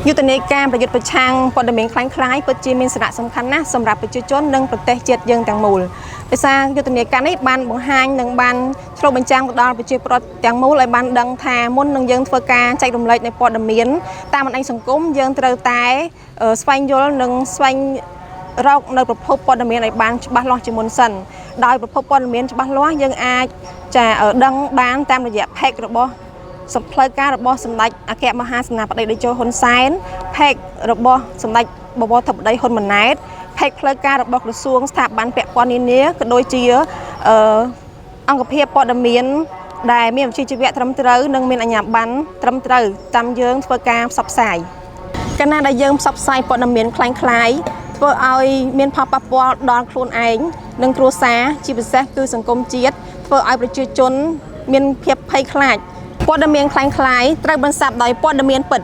យុទ្ធនាការប្រយុទ្ធប្រឆាំងព័ត៌មានคล้ายៗពិតជាមានសារៈសំខាន់ណាស់សម្រាប់ប្រជាជននិងប្រទេសជាតិយើងទាំងមូលដោយសារយុទ្ធនាការនេះបានបង្ហាញនិងបានឆ្លុះបញ្ចាំងទៅដល់ប្រជាពលរដ្ឋទាំងមូលឲ្យបានដឹងថាមុននឹងយើងធ្វើការចែករំលែកនៃព័ត៌មានតាមបណ្ដាញសង្គមយើងត្រូវតែស្វែងយល់និងស្វែងរកនៅប្រភពព័ត៌មានឲ្យបានច្បាស់លាស់ជាមុនសិនដោយប្រភពព័ត៌មានច្បាស់លាស់យើងអាចដឹងបានតាមរយៈ page របស់ផ្លូវការរបស់សម្ដេចអគ្គមហាសេនាបតីតេជោហ៊ុនសែន page របស់សម្ដេចបវរធិបតីហ៊ុនម៉ាណែត page ផ្លូវការរបស់ក្រសួងស្ថាប័នពាក់ព័ន្ធនានាក៏ដូចជាអង្គភាពព័ត៌មានដែលមានវិជ្ជាជីវៈត្រឹមត្រូវនិងមានអាជ្ញាប័ណ្ណត្រឹមត្រូវតាមយើងធ្វើការផ្សព្វផ្សាយកាលណាដែលយើងផ្សព្វផ្សាយព័ត៌មានคล้ายធ្វើឲ្យមានផលប៉ះពាល់ដល់ខ្លួនឯងនិងគ្រួសារជាពិសេសគឺសង្គមជាតិធ្វើឲ្យប្រជាជនមានភាពភ័យខ្លាចព័ត៌មានคล้ายត្រូវបន្សាបដោយព័ត៌មានពិត